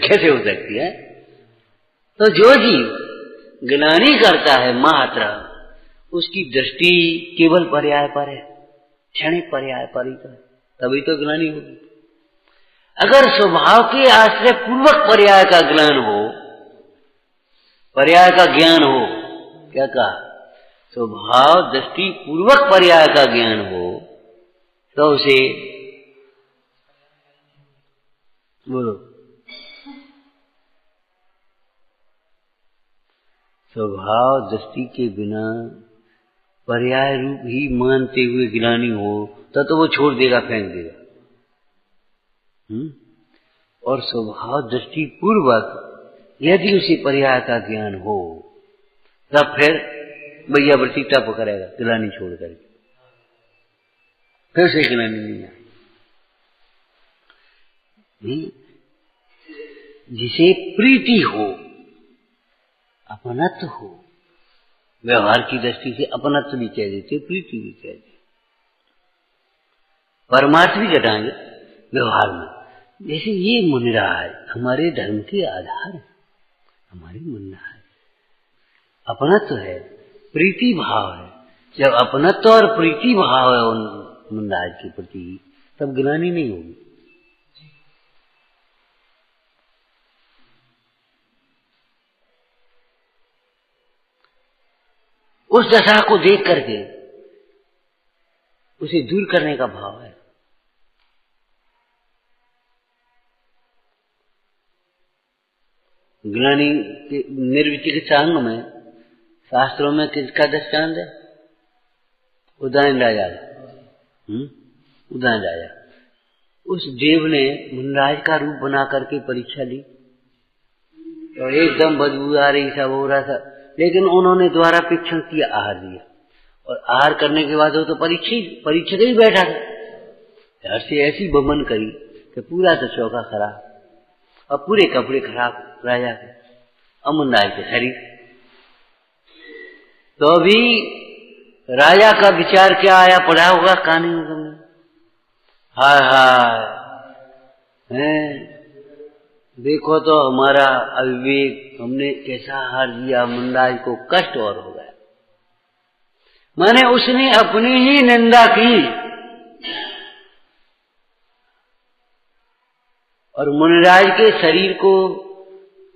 A: कैसे हो सकती है? तो जो जीव ग्लानि करता है मात्र, उसकी दृष्टि केवल पर्याय पर है, क्षणिक पर्याय पर ही, तभी तो ग्लानि होगी। अगर स्वभाव के आश्रय पूर्वक पर्याय का ज्ञान हो, पर्याय का ज्ञान हो, क्या कहा? स्वभाव दृष्टि पूर्वक पर्याय का ज्ञान हो, तो उसे बोलो स्वभाव दृष्टि के बिना पर्याय रूप ही मानते हुए ग्लानि हो तो वो छोड़ देगा, फेंक देगा। और स्वभाव दृष्टि पूर्वक यदि उसे पर्याय का ज्ञान हो तब फिर भैया वृत्ति टप करेगा ग्लानि छोड़ करके, फिर से ग्लानि नहीं आएगी। जिसे प्रीति हो, अपनत्व हो, व्यवहार की दृष्टि से अपनत्व भी कह देते, प्रीति भी कह देते, परमार्थ भी घटाएंगे व्यवहार में। जैसे ये मुनिराज हमारे धर्म के आधार है, हमारे मुनिराज अपनत्व है, प्रीति भाव है। जब अपनत्व और प्रीति भाव है उन मुनिराज के प्रति तब ग्लानि नहीं होगी। उस दशा को देख करके उसे दूर करने का भाव है। ग्लानि के निर्विचिकित्सा अंग में शास्त्रों में किसका दृष्टांत है? उदयन राजा। उदयन राजा, उस देव ने मुनिराज का रूप बना करके परीक्षा ली और एकदम बदबू आ रही, सब हो रहा था, लेकिन उन्होंने द्वारा परीक्षण किया, आहार दिया, और आहार करने के बाद वो तो परीक्षक ही बैठा था। ऐसी बमन करी कि पूरा तो चौका खराब और पूरे कपड़े खराब राजा के, मुनिराज के शरीर। तो अभी राजा का विचार क्या आया, पढ़ा होगा कहानी में तुमने, हाय हाय देखो तो हमारा अविवेक, हमने कैसा हार दिया, मुनिराज को कष्ट और हो गया। माने उसने अपनी ही निंदा की और मुनिराज के शरीर को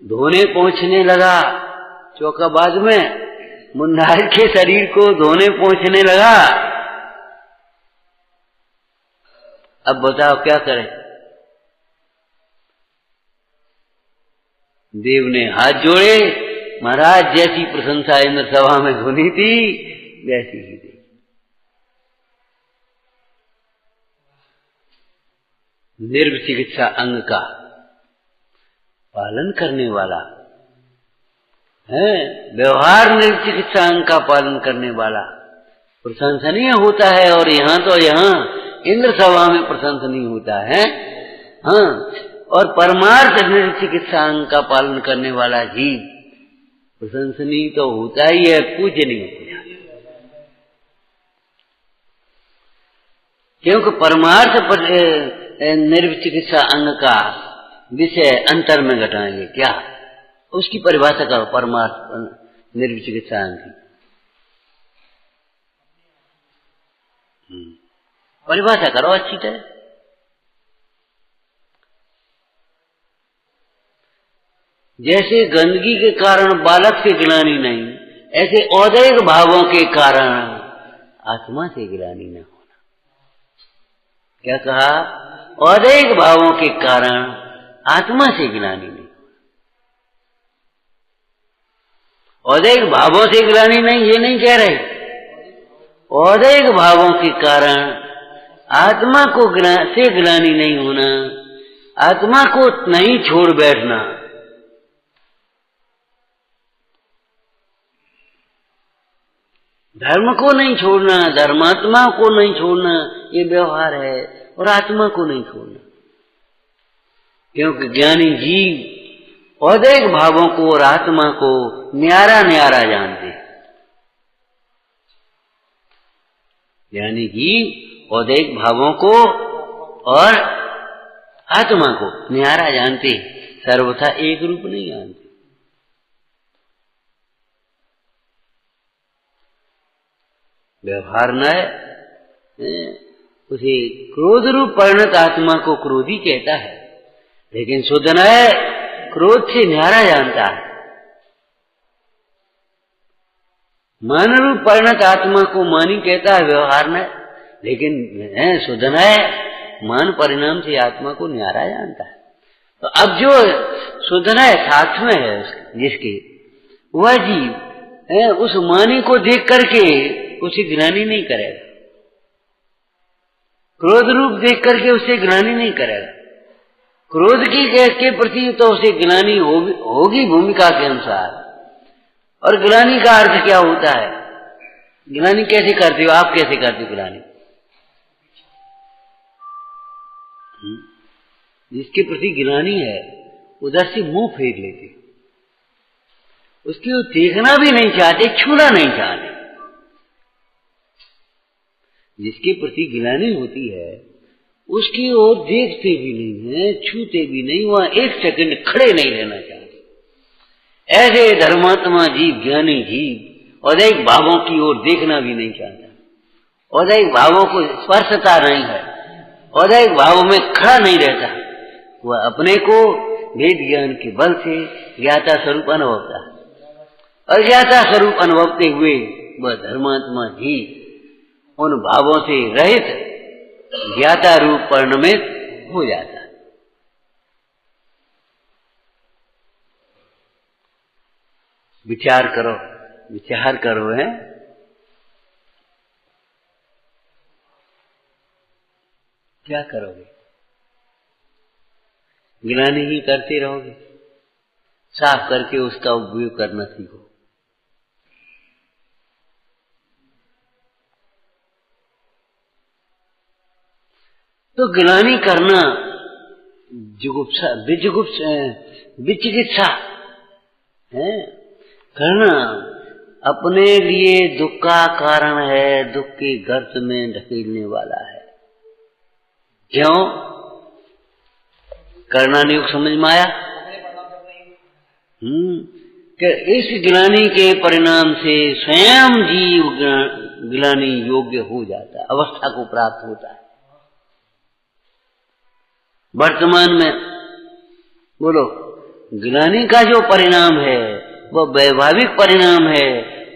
A: धोने पहुंचने लगा। चौकाबाज में मुनिराज के शरीर को धोने पहुंचने लगा। अब बताओ क्या करें? देव ने हाथ जोड़े, महाराज जैसी प्रशंसा इंद्र सभा में होनी थी वैसी ही दी। निर्विचिकित्सा अंग का पालन करने वाला है, व्यवहार निर्विचिकित्सा अंग का पालन करने वाला प्रशंसनीय होता है। और यहाँ तो यहाँ इंद्र सभा में प्रशंसनीय होता है। हाँ, और परमार्थ निर्विचिकित्सा अंग का पालन करने वाला ही प्रशंसनीय तो होता ही है, पूजनीय होता है। क्योंकि परमार्थ निर्विचिकित्सा अंग का विषय अंतर में घटाएंगे क्या, उसकी परिभाषा करो परमार्थ निर्विचिकित्सा अंग की परिभाषा करो अच्छी तरह। जैसे गंदगी के कारण बालक से ग्लानि नहीं, ऐसे औदैहिक भावों के कारण आत्मा से ग्लानि न होना। क्या कहा? औदैहिक भावों के कारण आत्मा से ग्लानि नहीं। औदैहिक भावों से ग्लानि नहीं, ये नहीं कह रहे। औदैहिक भावों के कारण आत्मा को से ग्लानि नहीं होना, आत्मा को नहीं छोड़ बैठना। धर्म को नहीं छोड़ना, धर्मात्मा को नहीं छोड़ना, ये व्यवहार है। और आत्मा को नहीं छोड़ना, क्योंकि ज्ञानी जीव औदैहिक भावों को और आत्मा को न्यारा न्यारा जानते। ज्ञानी जीव औदैहिक भावों को और आत्मा को न्यारा जानते, सर्वथा एक रूप नहीं जानते। व्यवहार न उसे क्रोध रूप परिणत आत्मा को क्रोधी कहता है, लेकिन शुद्ध न क्रोध से न्यारा जानता है। मान रूप परिणत आत्मा को मानी कहता है व्यवहार न, लेकिन शुद्ध न मान परिणाम से आत्मा को न्यारा जानता है। तो अब जो शुद्ध न साथ में है जिसके, वह जीव उस मानी को देख करके उसे ग्लानि नहीं करेगा, क्रोध रूप देख करके उसे ग्लानि नहीं करेगा। क्रोध की के प्रति तो उसे ग्लानि होगी भूमिका के अनुसार। और ग्लानि का अर्थ क्या होता है? ग्लानि कैसे करते हो आप? कैसे करते हो ग्लानि? जिसके प्रति ग्लानि है उधर से मुंह फेर लेते, उसकी वो देखना भी नहीं चाहते, छूना नहीं चाहते। जिसके प्रति ग्लानि होती है उसकी ओर देखते भी नहीं है, छूते भी नहीं, वहां एक सेकंड खड़े नहीं रहना चाहते। ऐसे धर्मात्मा जीव, ज्ञानी जीव औदैहिक भावों की ओर देखना भी नहीं चाहता, औदैहिक भावों को स्पर्शता नहीं है, औदैहिक भावों में खड़ा नहीं रहता। वह अपने को वेद ज्ञान के बल से ज्ञाता स्वरूप अनुभवता है, और ज्ञाता स्वरूप अनुभवते हुए वह धर्मात्मा जीव उन भावों से रहित ज्ञाता रूप परिणमित हो जाता है। विचार करो, विचार करो है। क्या करोगे? ग्लानि ही करते रहोगे? साफ करके उसका उपयोग करना सीखो। तो ग्लानि करना जुगुप्सा, विचिकित्सा है करना, अपने लिए दुख का कारण है, दुख के गर्त में ढकेलने वाला है। क्यों? करणानुयोग समझ में आया? कि इस ग्लानि के परिणाम से स्वयं जीव ग्लानि योग्य हो जाता है, अवस्था को प्राप्त होता है। वर्तमान में बोलो, ग्लानि का जो परिणाम है वह वैभाविक परिणाम है,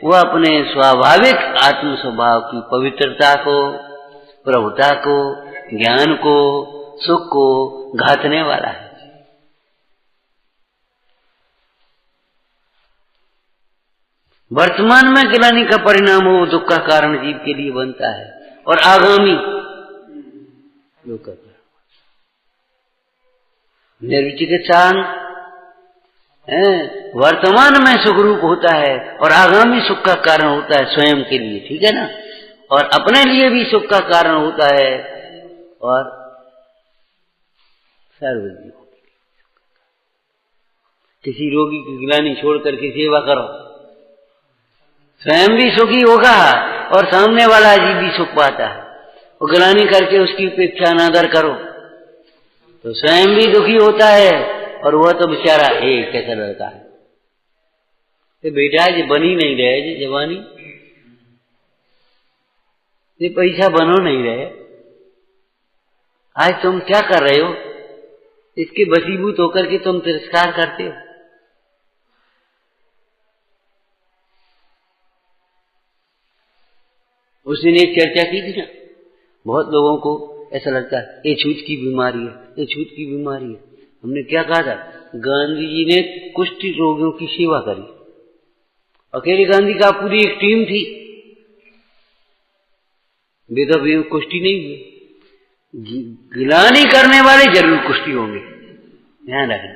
A: वह अपने स्वाभाविक आत्म स्वभाव की पवित्रता को, प्रभुता को, ज्ञान को, सुख को घातने वाला है। वर्तमान में ग्लानि का परिणाम हो दुख का कारण जीव के लिए बनता है, और आगामी दुख का निर्विचिकित्सा वर्तमान में सुख रूप होता है और आगामी सुख का कारण होता है स्वयं के लिए, ठीक है ना? और अपने लिए भी सुख का कारण होता है और सर्वजीव। किसी रोगी की ग्लानि छोड़ करके सेवा करो, स्वयं भी सुखी होगा और सामने वाला जीव भी सुख पाता है। और ग्लानि करके उसकी उपेक्षा अनादर करो तो स्वयं भी दुखी होता है, और वह तो बेचारा कैसा लड़का है, तो बेटा जी बन ही नहीं रहे, जी जवानी ये पैसा बनो नहीं रहे, आज तुम क्या कर रहे हो? इसके वशीभूत होकर के तुम तिरस्कार करते हो। उस दिन एक चर्चा की थी ना, बहुत लोगों को ऐसा लगता है ये छूत की बीमारी है, ये छूत की बीमारी है। हमने क्या कहा था? गांधी जी ने कुष्ठ रोगियों की सेवा करी, अकेले गांधी का पूरी एक टीम थी, बेदब कुष्ठी नहीं हुई। ग्लानि करने वाले जरूर कुष्ठी होंगे, ध्यान रखना।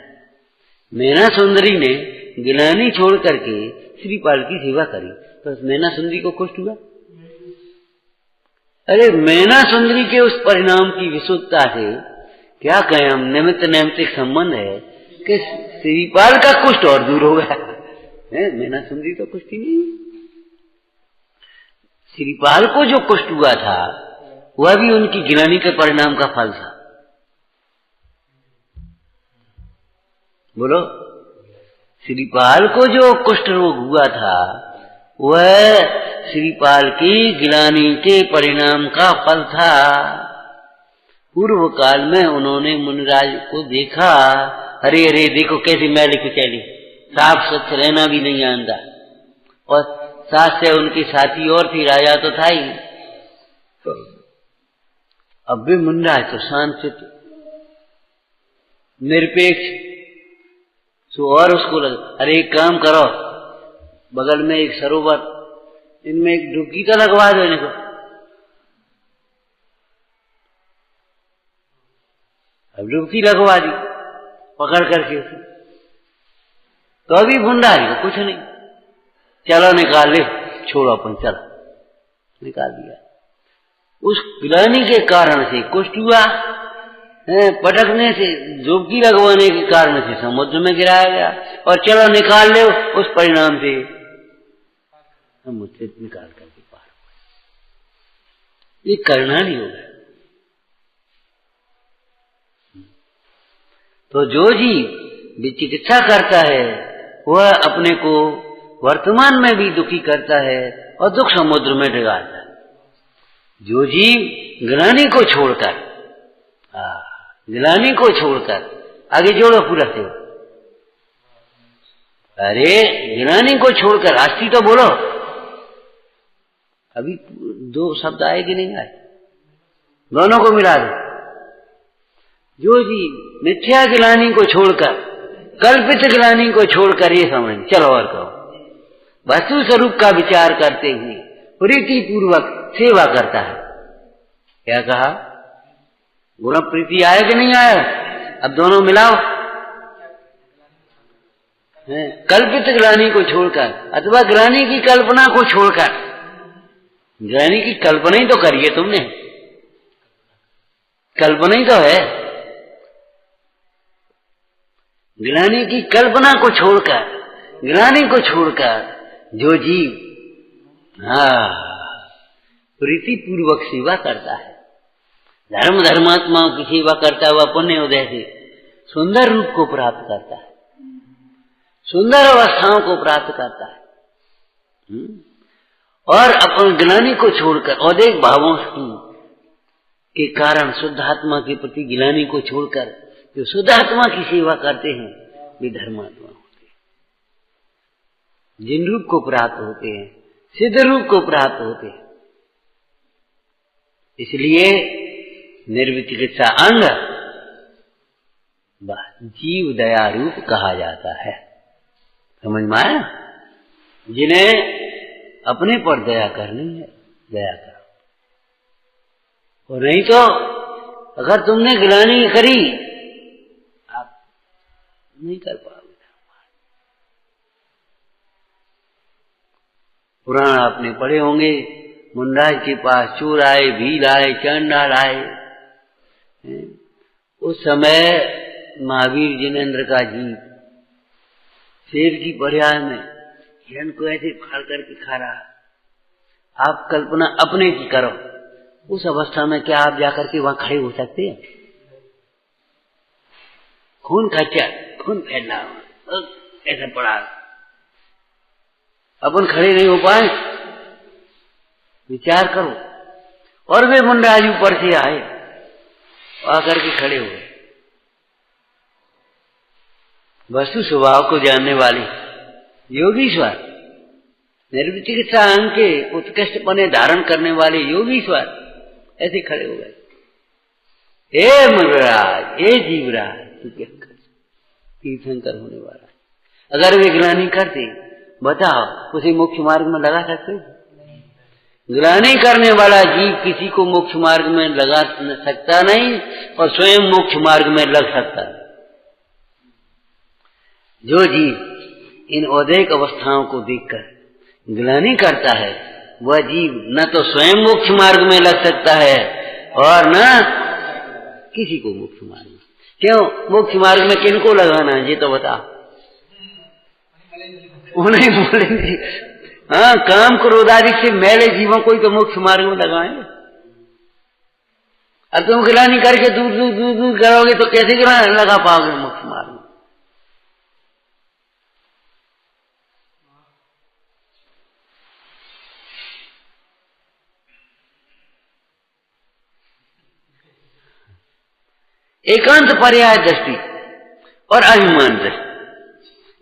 A: मैना सुंदरी ने ग्लानि छोड़ करके श्रीपाल की सेवा करी, तो मैना सुंदरी को कुष्ठ हुआ? अरे मैना सुंदरी के उस परिणाम की विशुद्धता से क्या कहें हम, निमित्त नैमित्तिक संबंध है कि श्रीपाल का कुष्ठ और दूर हो गया। मैना सुंदरी तो कुष्ठ ही नहीं, श्रीपाल को जो कुष्ठ हुआ था वह भी उनकी ग्लानि के परिणाम का फल था। बोलो, श्रीपाल को जो कुष्ठ रोग हुआ था वह श्रीपाल की ग्लानि के परिणाम का फल था। पूर्व काल में उन्होंने मुनिराज को देखा, अरे अरे देखो कैसी मैली कुचैली, साफ स्वच्छ रहना भी नहीं जानता, और साथ से उनकी साथी और थी, राजा तो था ही। अब भी मुनिराज तो शांत निरपेक्ष, तो और उसको लगा, अरे एक काम करो, बगल में एक सरोवर, इनमें एक डुबकी तो लगवा दो इनको। अब डुबकी लगवा दी पकड़ करके, तो अभी भुंडारी को कुछ नहीं, चलो निकाल ले, छोड़ो अपन, चलो निकाल दिया। उस गिलानी के कारण से कुछ हुआ, पटकने से, डुबकी लगवाने के कारण से समुद्र में गिराया गया, और चलो निकाल ले, उस परिणाम से हम मुझसे निकाल करके पार हुए। ये करना नहीं होगा। तो जो जीव विचिकित्सा करता है वह अपने को वर्तमान में भी दुखी करता है और दुख समुद्र में डुबाता है। जो जीव ग्लानि को छोड़कर, ग्लानि को छोड़कर, आगे जोड़ो पूरा से, अरे ग्लानि को छोड़कर, आस्ती तो बोलो, अभी दो शब्द आए कि नहीं आए, दोनों को मिला दो। जो जीव मिथ्या ग्लानि को छोड़कर, कल्पित ग्लानि को छोड़कर, ये समझ, चलो और कहो, वस्तु स्वरूप का विचार करते हुए प्रीति पूर्वक सेवा करता है। क्या कहा? गुण प्रीति आया कि नहीं आया? अब दोनों मिलाओ। कल्पित ग्लानि को छोड़कर अथवा ग्लानि की कल्पना को छोड़कर, ग्लानि की कल्पना ही तो करी है तुमने, कल्पना ही तो है। ग्लानि की कल्पना को छोड़कर, ग्लानि को छोड़कर जो जीव प्रीति पूर्वक सेवा करता है, धर्म धर्मात्माओं की सेवा करता हुआ पुण्य उदय से सुंदर रूप को प्राप्त करता है, सुंदर अवस्थाओं को प्राप्त करता है, और अपन ग्लानि को छोड़कर औदेक भावों के कारण शुद्ध आत्मा के प्रति ग्लानि को छोड़कर जो शुद्ध आत्मा की सेवा करते हैं वे धर्मात्मा होते हैं, जिन रूप को प्राप्त होते हैं, सिद्ध रूप को प्राप्त होते हैं। इसलिए निर्विचिकित्सा अंग जीव दया रूप कहा जाता है। समझ में आया? जिन्हें अपने पर दया करनी है, दया करो, और नहीं तो अगर तुमने ग्लानि करी, आप नहीं कर पाओगे। पुराण आपने पढ़े होंगे, मुंडराज के पास चोर आए, भील आए, चांडाल आए। उस समय महावीर जिनेन्द्र का जीव शेर की पर्याय में हिरण को ऐसे फाड़ करके खा रहा। आप कल्पना अपने की करो, उस अवस्था में क्या आप जाकर के वहां खड़े हो सकते हैं? खून खच्चा, खून फैला ऐसा पड़ा, अपन खड़े नहीं हो पाए। विचार करो। और वे मुंडराज ऊपर से आए, आकर के खड़े हुए। वस्तु स्वभाव को जानने वाले योगीश्वर, निर्विचिकित्सा अंग के उत्कृष्टपने धारण करने वाले योगीश्वर ऐसे खड़े हो गए। हे मुंडराज, हे जीवराज, तू क्या कर, तीर्थंकर होने वाला। अगर वे ग्लानि करते, बताओ उसे मोक्ष मार्ग में लगा सकते? ग्लानि करने वाला जीव किसी को मोक्ष मार्ग में लगा सकता नहीं, और स्वयं मोक्ष मार्ग में लग सकता है। जो जीव इन औदैहिक अवस्थाओं को देखकर ग्लानि करता है, वह जीव न तो स्वयं मोक्ष मार्ग में लग सकता है और न किसी को मोक्ष मार्ग में। क्यों? मोक्ष मार्ग में किनको लगाना है ये तो बता। उन्हें बोलेंगे, हाँ, काम क्रोध आदि से मैले जीवों को ही तो मोक्ष मार्ग में लगाएंगे। अब तुम ग्लानि करके दूर दूर दूर दूर करोगे तो कैसे लगा पाओगे मोक्ष मार्ग में? एकांत पर्याय दृष्टि और अभिमान दृष्टि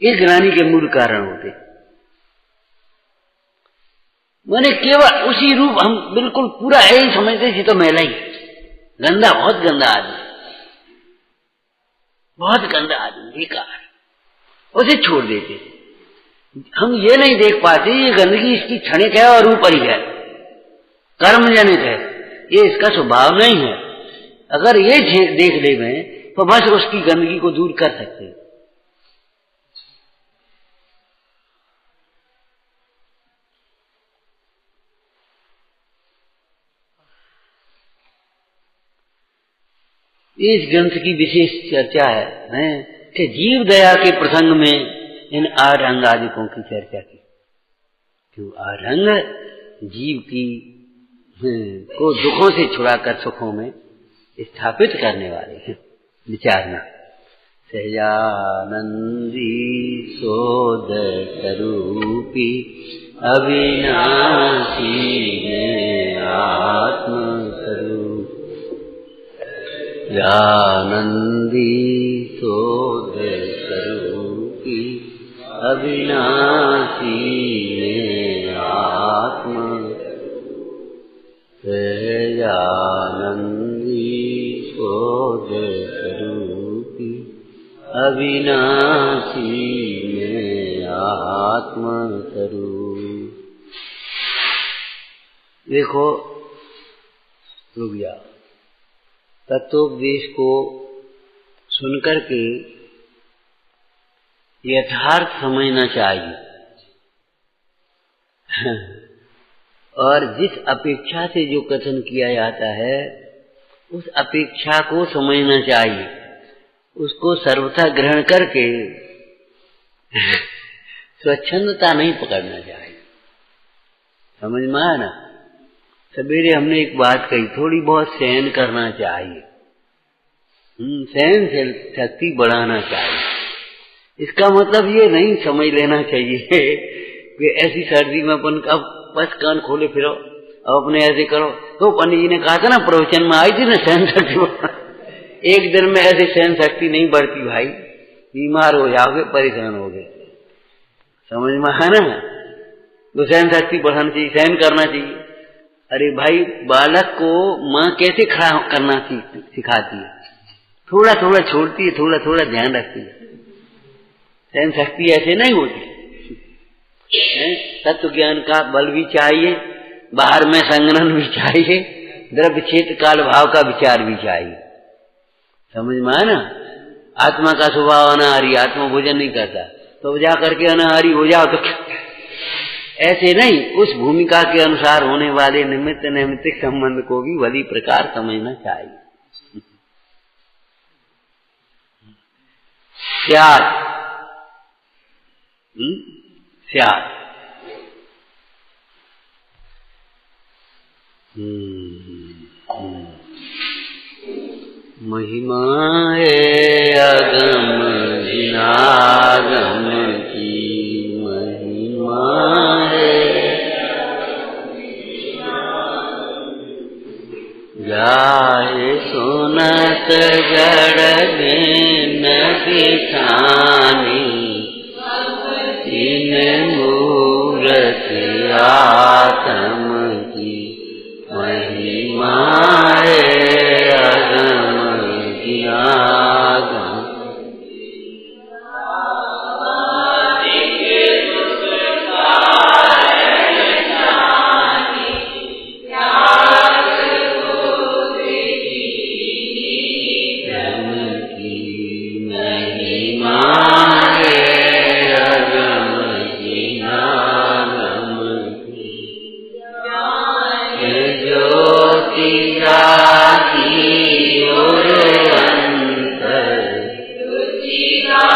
A: ये ग्लानि के मूल कारण होते। मैंने केवल उसी रूप हम बिल्कुल पूरा यही समझते थे, तो मैला ही, गंदा, बहुत गंदा आदमी, बहुत गंदा आदमी, बेकार, उसे छोड़ देते। हम ये नहीं देख पाते ये गंदगी इसकी क्षणिक है और ऊपर ही है, कर्मजनित है, ये इसका स्वभाव नहीं है। अगर ये देख ले में तो बस उसकी गंदगी को दूर कर सकते हैं। इस ग्रंथ की विशेष चर्चा है कि जीव दया के प्रसंग में इन 8 अंगादिकों की चर्चा की। क्यों 8 अंग जीव की को दुखों से छुड़ाकर सुखों में स्थापित करने वाले हैं। विचारना सहजानंदी सोद स्वरूपी अविनाशी आत्म स्वरूप जानंदी सोद स्वरूपी अविनाशी आत्म सहजानंदी सोद स्वरूपी अविनाशी आत्म स्वरूप। देखो रुक जा, तत्वोपदेश को सुनकर के यथार्थ समझना चाहिए और जिस अपेक्षा से जो कथन किया जाता है उस अपेक्षा को समझना चाहिए, उसको सर्वथा ग्रहण करके स्वच्छंदता नहीं पकड़ना चाहिए। समझ में आया ना? सवेरे हमने एक बात कही, थोड़ी बहुत सहन करना चाहिए, सहन शक्ति बढ़ाना चाहिए। इसका मतलब ये नहीं समझ लेना चाहिए कि ऐसी सर्दी में अपन का बस कान खोले फिरो अब अपने ऐसे करो। तो पंडित जी ने कहा था ना, प्रवचन में आई थी ना, सहन शक्ति एक दिन में ऐसे सहन शक्ति नहीं बढ़ती भाई, बीमार हो जाओगे, परेशान हो गए। समझ में है ना? तो सहन शक्ति बढ़ानी चाहिए, सहन करना चाहिए। अरे भाई, बालक को माँ कैसे खड़ा करना सिखाती है, थोड़ा थोड़ा छोड़ती है, थोड़ा थोड़ा ध्यान रखती है। सहन शक्ति ऐसे नहीं होती। तत्व ज्ञान का बल भी चाहिए, बाहर में संग्रहण भी चाहिए, द्रव्य क्षेत्र काल भाव का विचार भी चाहिए। समझ में आया ना? आत्मा का स्वभाव अनाहारी, आत्मा भोजन नहीं करता, तो जा करके अनाहारी हो जाओ तो ऐसे नहीं, उस भूमिका के अनुसार होने वाले निमित्त नैमित्तिक संबंध को भी भली प्रकार समझना चाहिए। त्याग त्याग महिमा है अगम जिनागम की, महिमा है जाए सुनत जड़ दिन बिठानी, इन मूरत आत्म की महिमा है अगम जिनागम।
B: रुचिरा